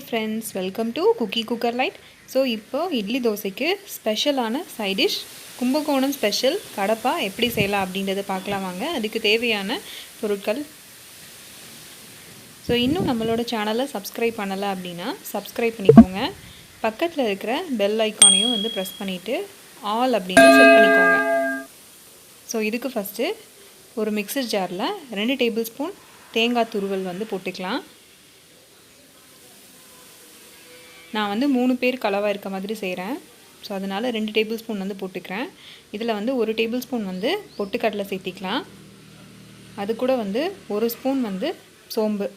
friends, welcome to Cookie Cooker Light. So இப்போ இட்லி தோசைக்கு ஸ்பெஷலான side dish Kumbakonam special kadappa எப்படி செய்யலாம் அப்படின்றத பார்க்கலாம் வாங்க. அதுக்கு தேவையான பொருட்கள். ஸோ இன்னும் நம்மளோட சேனலை சப்ஸ்கிரைப் பண்ணலை அப்படின்னா சப்ஸ்கிரைப் பண்ணிக்கோங்க. பக்கத்தில் இருக்கிற பெல் ஐக்கானையும் வந்து ப்ரெஸ் பண்ணிவிட்டு ஆல் அப்படின்னு செட் பண்ணிக்கோங்க. ஸோ இதுக்கு ஃபஸ்ட்டு ஒரு மிக்சர் ஜாரில் 2 டேபிள் ஸ்பூன் தேங்காய் துருவல் வந்து போட்டுக்கலாம். நான் வந்து 3 பேர் கலவாக இருக்க மாதிரி செய்கிறேன். ஸோ அதனால் 2 டேபிள் ஸ்பூன் வந்து போட்டுக்கிறேன். இதில் வந்து 1 டேபிள் ஸ்பூன் வந்து பொட்டுக்கடலை சேர்த்திக்கலாம். அது கூட வந்து 1 ஸ்பூன் வந்து சோம்பு,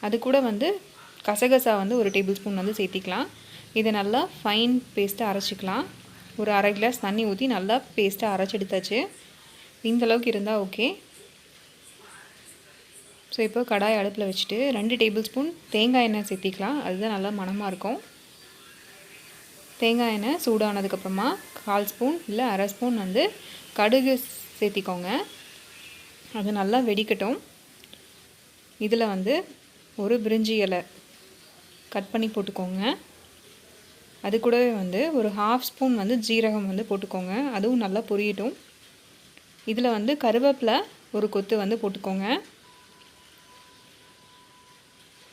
அது கூட வந்து கசகசா வந்து 1 டேபிள் ஸ்பூன் வந்து சேர்த்திக்கலாம். இதை நல்லா ஃபைன் பேஸ்ட்டாக அரைச்சிக்கலாம். ஒரு அரை கிளாஸ் தண்ணி ஊற்றி நல்லா பேஸ்ட்டாக அரைச்சி எடுத்தாச்சு. இந்தளவுக்கு இருந்தால் ஓகே. ஸோ இப்போ கடாய் அடுப்பில் வச்சுட்டு 2 டேபிள் ஸ்பூன் தேங்காய் எண்ணெய் சேர்த்திக்கலாம். அதுதான் நல்லா மணமாக இருக்கும். தேங்காய் எண்ணெய் சூடானதுக்கப்புறமா 1/4 ஸ்பூன் இல்லை அரை ஸ்பூன் வந்து கடுகு சேர்த்திக்கோங்க. அது நல்லா வெடிக்கட்டும். இதில் வந்து ஒரு பிரிஞ்சி இலை கட் பண்ணி போட்டுக்கோங்க. அது கூடவே வந்து ஒரு 1/2 ஸ்பூன் வந்து ஜீரகம் வந்து போட்டுக்கோங்க. அதுவும் நல்லா பொரியட்டும். இதில் வந்து கருவேப்பிலை ஒரு கொத்து வந்து போட்டுக்கோங்க.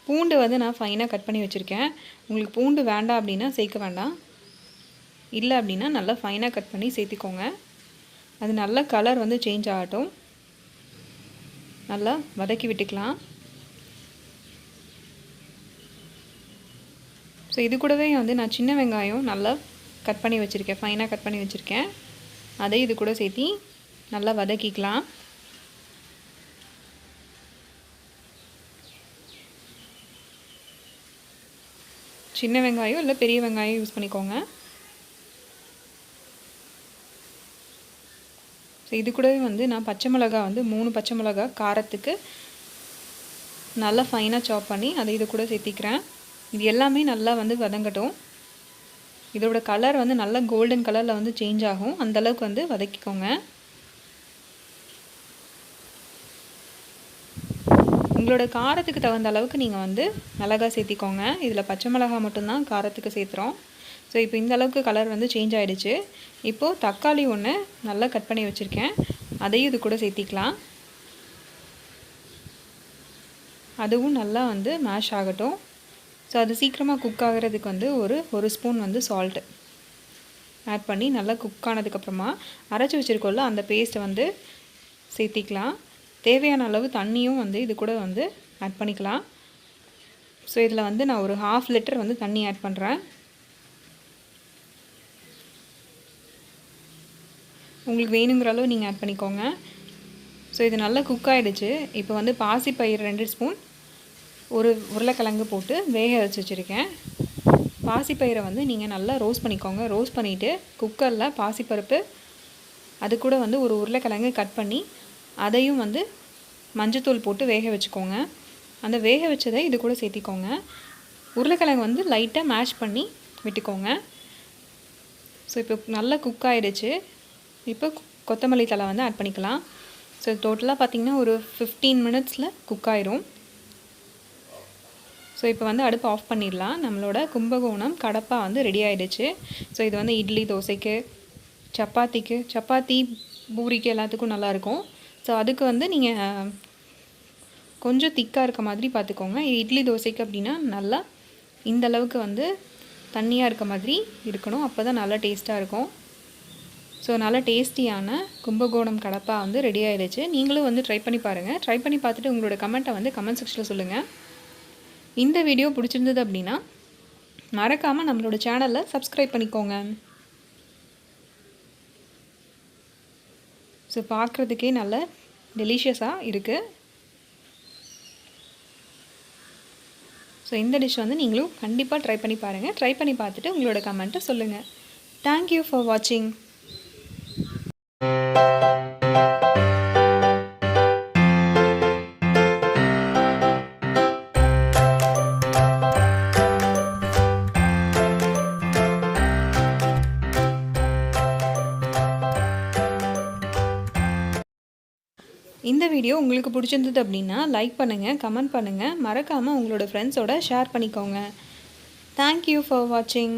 பூண்டு வந்து நான் ஃபைனாக கட் பண்ணி வச்சுருக்கேன். உங்களுக்கு பூண்டு வேண்டாம் அப்படின்னா சேர்க்க வேண்டாம். இல்லை அப்படின்னா நல்லா ஃபைனாக கட் பண்ணி சேர்த்திக்கோங்க. அது நல்லா கலர் வந்து சேஞ்ச் ஆகட்டும். நல்லா வதக்கி விட்டுக்கலாம். ஸோ இது கூடவே வந்து நான் சின்ன வெங்காயம் நல்லா கட் பண்ணி வச்சுருக்கேன், ஃபைனாக கட் பண்ணி வச்சுருக்கேன். அதை இது கூட சேர்த்தி நல்லா வதக்கிக்கலாம். சின்ன வெங்காயம் இல்லை பெரிய வெங்காயம் யூஸ் பண்ணிக்கோங்க. ஸோ இது கூடவே வந்து நான் பச்சை மிளகா வந்து 3 பச்சை மிளகா காரத்துக்கு நல்லா ஃபைனாக சாப் பண்ணி அதை இது கூட சேர்த்திக்கிறேன். இது எல்லாமே நல்லா வந்து வதங்கட்டும். இதோட கலர் வந்து நல்லா கோல்டன் கலரில் வந்து சேஞ்ச் ஆகும். அந்தளவுக்கு வந்து வதக்கிக்கோங்க. உங்களோட காரத்துக்கு தகுந்த அளவுக்கு நீங்கள் வந்து மிளகா சேர்த்திக்கோங்க. இதில் பச்சை மிளகா மட்டும்தான் காரத்துக்கு சேர்த்துறோம். ஸோ இப்போ இந்த அளவுக்கு கலர் வந்து சேஞ்ச் ஆகிடுச்சு. இப்போது தக்காளி ஒன்று நல்லா கட் பண்ணி வச்சுருக்கேன். அதையும் இது கூட சேர்த்திக்கலாம். அதுவும் நல்லா வந்து மேஷ் ஆகட்டும். ஸோ அது சீக்கிரமாக குக் ஆகிறதுக்கு வந்து ஒரு ஸ்பூன் வந்து சால்ட்டு ஆட் பண்ணி நல்லா குக் ஆனதுக்கப்புறமா அரைச்சி வச்சுருக்கோம்ல அந்த பேஸ்ட்டை வந்து சேர்த்திக்கலாம். தேவையான அளவு தண்ணியும் வந்து இது கூட வந்து ஆட் பண்ணிக்கலாம். ஸோ இதில் வந்து நான் ஒரு 1/2 லிட்டர் வந்து தண்ணி ஆட் பண்ணுறேன். உங்களுக்கு வேணுங்கிற அளவு நீங்கள் ஆட் பண்ணிக்கோங்க. ஸோ இது நல்லா குக் ஆகிடுச்சு. இப்போ வந்து பாசிப்பயிறு 2 ஸ்பூன், ஒரு உருளைக்கிழங்கு போட்டு வேக வச்சு வச்சுருக்கேன். பாசிப்பயிரை வந்து நீங்கள் நல்லா ரோஸ்ட் பண்ணிக்கோங்க. ரோஸ்ட் பண்ணிவிட்டு குக்கரில் பாசிப்பருப்பு, அது கூட வந்து ஒரு உருளைக்கிழங்கு கட் பண்ணி அதையும் வந்து மஞ்சத்தூள் போட்டு வேக வச்சுக்கோங்க. அந்த வேக வச்சதை இது கூட சேர்த்திக்கோங்க. உருளைக்கிழங்கு வந்து லைட்டாக மேஷ் பண்ணி விட்டுக்கோங்க. ஸோ இப்போ நல்லா குக் ஆகிடுச்சு. இப்போ கொத்தமல்லி தழை வந்து ஆட் பண்ணிக்கலாம். ஸோ டோட்டலாக பார்த்திங்கன்னா ஒரு 15 மினிட்ஸில் குக் ஆயிரும். ஸோ இப்போ வந்து அடுப்பு ஆஃப் பண்ணிடலாம். நம்மளோட கும்பகோணம் கடப்பா வந்து ரெடி ஆகிடுச்சு. ஸோ இது வந்து இட்லி தோசைக்கு, சப்பாத்தி பூரிக்கு எல்லாத்துக்கும் நல்லாயிருக்கும். ஸோ அதுக்கு வந்து நீங்கள் கொஞ்சம் திக்காக இருக்க மாதிரி பார்த்துக்கோங்க. இட்லி தோசைக்கு அப்படின்னா நல்லா இந்த அளவுக்கு வந்து தண்ணியாக இருக்க மாதிரி இருக்கணும். அப்போ தான் நல்லா டேஸ்ட்டாக இருக்கும். ஸோ நல்லா டேஸ்டியான கும்பகோணம் கடப்பா வந்து ரெடி ஆகிடுச்சு. நீங்களும் வந்து ட்ரை பண்ணி பாருங்கள். ட்ரை பண்ணி பார்த்துட்டு உங்களோட கமெண்ட்டை வந்து கமெண்ட் செக்ஷனில் சொல்லுங்கள். இந்த வீடியோ பிடிச்சிருந்தது அப்படின்னா மறக்காமல் நம்மளோட சேனலை சப்ஸ்கிரைப் பண்ணிக்கோங்க. ஸோ பார்க்குறதுக்கே நல்ல டெலிஷியஸாக இருக்குது. ஸோ இந்த டிஷ் வந்து நீங்களும் கண்டிப்பாக ட்ரை பண்ணி பாருங்கள். ட்ரை பண்ணி பார்த்துட்டு உங்களோட கமெண்ட்டை சொல்லுங்கள். தேங்க்யூ ஃபார் வாட்சிங். இந்த வீடியோ உங்களுக்கு பிடிச்சிருந்தது அப்படின்னா லைக் பண்ணுங்கள், கமெண்ட் பண்ணுங்கள், மறக்காமல் உங்களோட ஃப்ரெண்ட்ஸோட ஷேர் பண்ணிக்கோங்க. தேங்க்யூ ஃபார் வாட்சிங்.